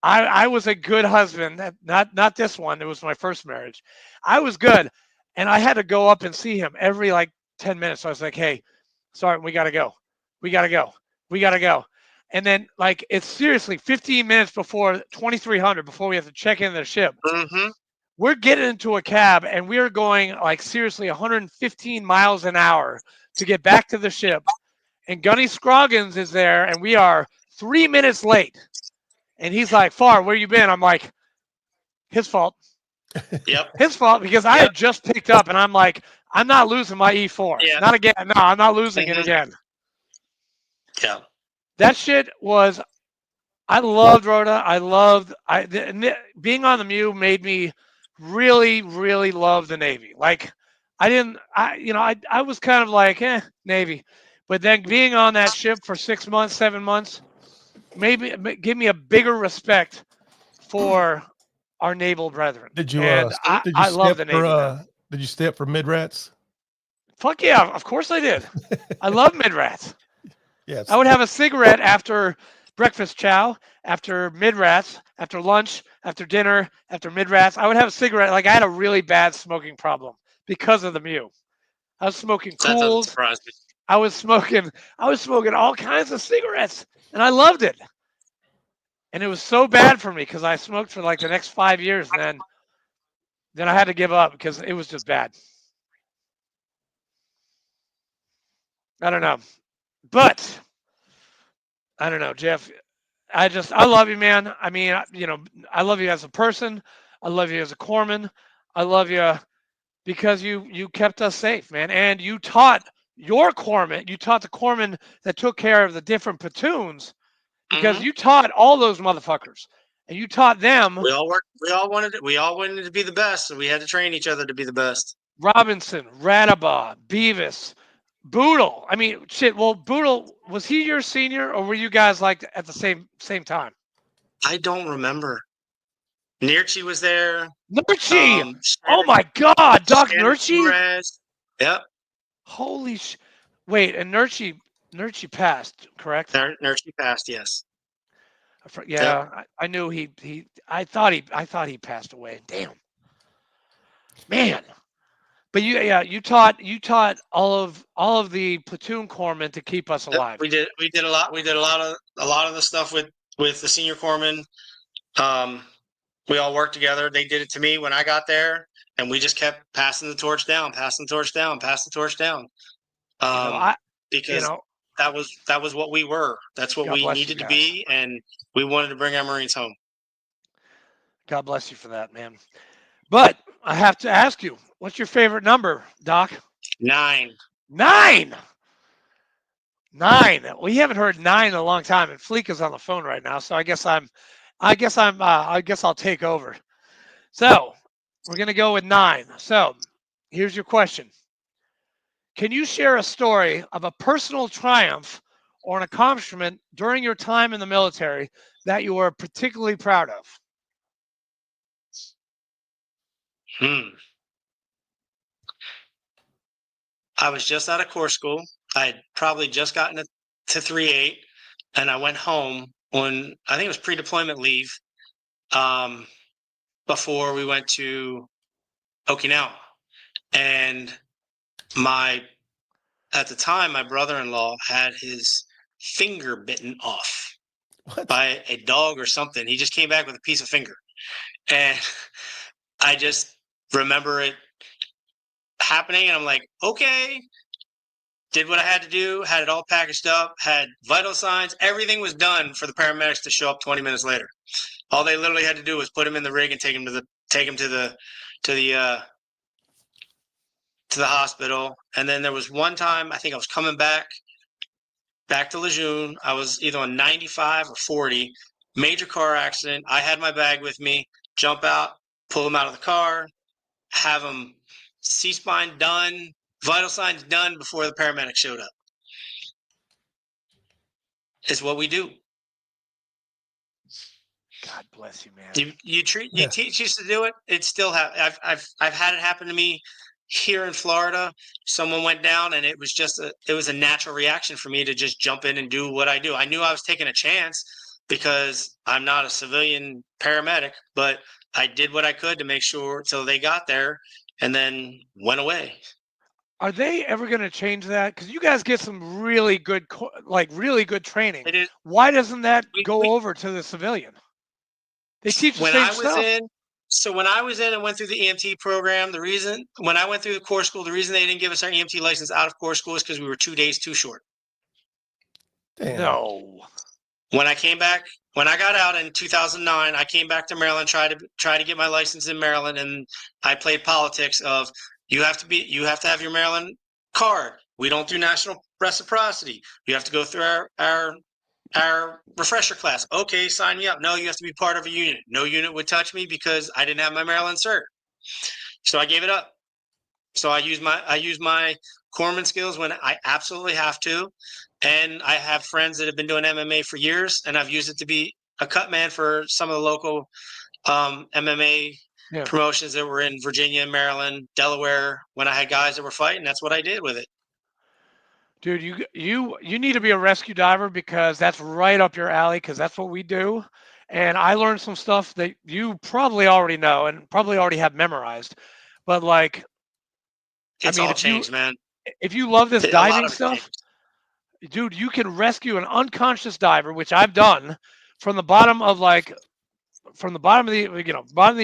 I was a good husband, not this one. It was my first marriage. I was good, and I had to go up and see him every like 10 minutes. So I was like, hey, sorry, we gotta go. We gotta go. We gotta go. And then like it's seriously 15 minutes before 2300 before we have to check in the ship. Mm-hmm. We're getting into a cab and we are going like seriously 115 miles an hour to get back to the ship. And Gunny Scroggins is there and we are 3 minutes late. And he's like, Far, where you been? I'm like, his fault. Yep. His fault because I Yep. had just picked up and I'm like, I'm not losing my E4. Yeah. Not again. No, I'm not losing it Mhm. again. Yeah. That shit was, I loved Rhoda. Being on the Mew made me really, really love the Navy. Like, I was kind of like, Navy. But then being on that ship for 6 months, 7 months, give me a bigger respect for our naval brethren. Did you And did you I stay love up the for Navy, man. did you stay up for mid rats? Fuck yeah, of course I did. I love mid-rats. Yes. I would have a cigarette after breakfast chow, after mid-rats, after lunch, after dinner, after mid-rats. I would have a cigarette. Like I had a really bad smoking problem because of the Mew. I was smoking That doesn't cools. surprise me. I was smoking all kinds of cigarettes, and I loved it. And it was so bad for me because I smoked for like the next 5 years. Then I had to give up because it was just bad. I don't know, but I don't know, Jeff. I love you, man. I mean, I love you as a person. I love you as a corpsman. I love you because you kept us safe, man. And you taught your corpsman, you taught the corpsmen that took care of the different platoons because Mhm. you taught all those motherfuckers. And you taught them We all worked. We all wanted it. We all wanted to be the best, so we had to train each other to be the best. Robinson, Radabaugh, Beavis, Boodle. I mean, shit. Well, Boodle, was he your senior or were you guys like at the same time? I don't remember. Nirchi was there. Nurchi! Oh Shannon, my God, Doc Shannon Nurchi! Perez. Yep. Holy Wait, and Nurchi passed, correct? Nirchi passed. Yes. Yep. Yeah, I knew I thought he passed away. Damn, man. But you taught all of the platoon corpsmen to keep us Yep. alive. We did a lot. We did a lot of the stuff with the senior corpsmen. We all worked together. They did it to me when I got there, and we just kept passing the torch down, passing the torch down, passing the torch down. Because that was what we were. That's what God we bless you needed to guys. be, and we wanted to bring our Marines home. God bless you for that, man. But I have to ask you, what's your favorite number, Doc? 9. 9. 9. We haven't heard 9 in a long time, and Fleek is on the phone right now, so I guess I'll take over. So we're gonna go with 9. So here's your question: can you share a story of a personal triumph or an accomplishment during your time in the military that you were particularly proud of? I was just out of Corps school. I had probably just gotten to 3.8, and I went home on, I think it was pre-deployment leave, before we went to Okinawa. And at the time, my brother-in-law had his finger bitten off. by a dog or something. He just came back with a piece of finger. And I just remember it happening. And I'm like, okay, did what I had to do, had it all packaged up, had vital signs. Everything was done for the paramedics to show up 20 minutes later. All they literally had to do was put him in the rig and take him to the hospital. And then there was one time, I think I was coming back to Lejeune. I was either on 95 or 40, major car accident. I had my bag with me, jump out, pull him out of the car, have him C-spine done, vital signs done before the paramedics showed up. It's what we do. God bless you, man. You teach us to do it. It still I've had it happen to me here in Florida. Someone went down, and it was a natural reaction for me to just jump in and do what I do. I knew I was taking a chance because I'm not a civilian paramedic, but I did what I could to make sure till they got there, and then went away. Are they ever going to change that? Because you guys get some really good, really good training. Why doesn't that go over to the civilian? They teach the same stuff. So when I was in and went through the EMT program, when I went through the Corps school, the reason they didn't give us our EMT license out of Corps school is because we were 2 days too short. Damn. No. When I got out in 2009, I came back to Maryland, try to get my license in Maryland, and I played politics of you have to have your Maryland card. We don't do national reciprocity. You have to go through our refresher class. Okay, sign me up. No, you have to be part of a unit. No unit would touch me because I didn't have my Maryland cert. So I gave it up. So I use my corpsman skills when I absolutely have to. And I have friends that have been doing MMA for years, and I've used it to be a cut man for some of the local MMA promotions that were in Virginia, Maryland, Delaware. When I had guys that were fighting, that's what I did with it. Dude, you need to be a rescue diver because that's right up your alley, because that's what we do. And I learned some stuff that you probably already know and probably already have memorized. But it's all changed, man. If you love this diving stuff, dude, you can rescue an unconscious diver, which I've done, from the bottom of the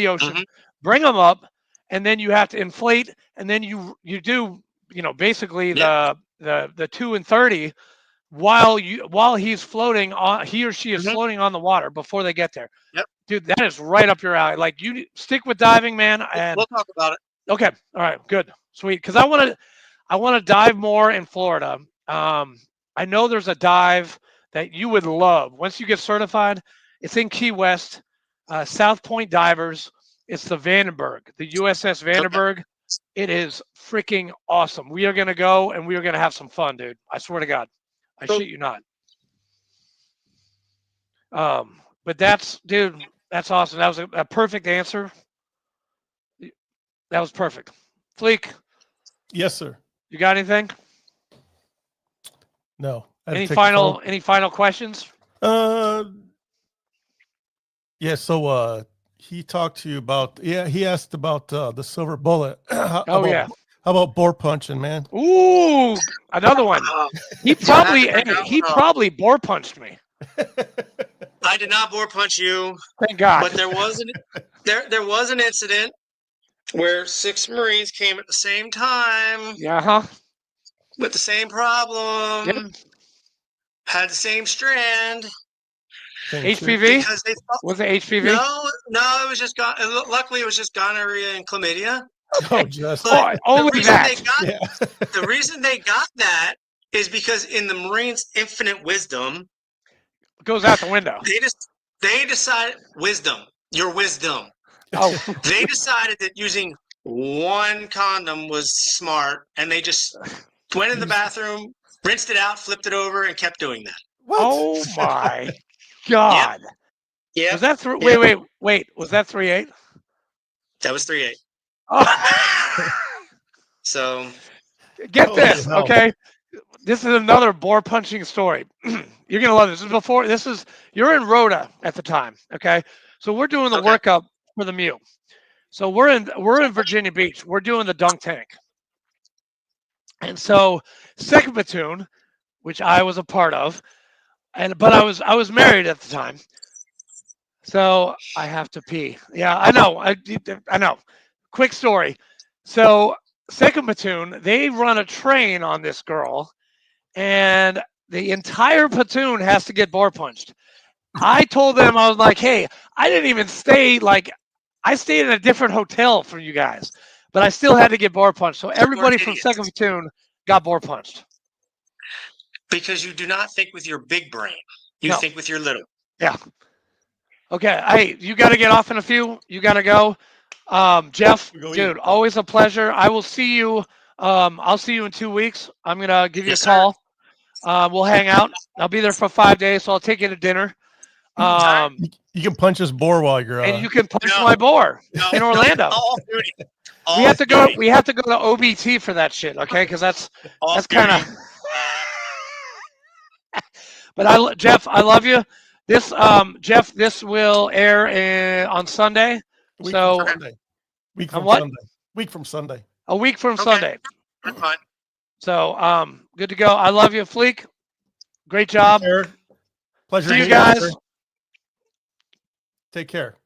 ocean, Mm-hmm. bring them up, and then you have to inflate, and then you do basically the 2 and 30 while he's floating on, he or she is floating on the water before they get there. Yep. Dude, that is right up your alley. Like, you stick with diving, man. And we'll talk about it. Okay. All right. Good. Sweet. Because I want to dive more in Florida. I know there's a dive that you would love. Once you get certified, it's in Key West, South Point Divers. It's the Vandenberg, the USS Vandenberg. Okay. It is freaking awesome. We are going to go, and we are going to have some fun, dude. I swear to God. I shit you not. But that's awesome. That was a perfect answer. That was perfect. Fleek. Yes, sir. You got anything? No. Any final questions? Yeah. So he talked to you about he asked about the silver bullet. How about bore punching, man? Ooh, another one. He probably bore punched me. I did not bore punch you. Thank God. But there was an incident where 6 Marines came at the same time. Yeah. With the same problem. Yep. Had the same strand. HPV? Was it HPV? No, it was just luckily it was just gonorrhea and chlamydia. Only that. The reason they got that is because in the Marines' infinite wisdom, it goes out the window. They decided your wisdom. Oh. They decided that using one condom was smart, and they just went in the bathroom, rinsed it out, flipped it over, and kept doing that. What? Oh my God! Yeah. Was that wait? Was that 3.8? That was 3.8. Oh. So get this, okay? This is another bore punching story. You're gonna love this. You're in Rhoda at the time, okay? So we're doing the workup for the meal. So we're in Virginia Beach. We're doing the dunk tank, and so 2nd Platoon, which I was a part of, but I was married at the time, so I have to pee. Yeah, I know. I know. Quick story. So second platoon, they run a train on this girl, and the entire platoon has to get bore punched. I told them, I was like, hey, I didn't even stay, like, I stayed in a different hotel from you guys, but I still had to get bore punched. So everybody from second platoon got bore punched. Because you do not think with your big brain. You think with your little. Yeah. Okay. Hey, you got to get off in a few. You got to go. Jeff, dude, always a pleasure. I will see you. I'll see you in 2 weeks. I'm going to give you a call. We'll hang out. I'll be there for 5 days, so I'll take you to dinner. You can punch his boar while you're and you can punch my boar in Orlando. All duty. We have to go. We have to go to OBT for that shit, okay? Because that's kind of. But Jeff, I love you. This Jeff, this will air on Sunday. Week from Sunday. A week from Okay. Sunday. That's fine. So good to go. I love you, Fleek. Great job. Pleasure. See you guys. Take care.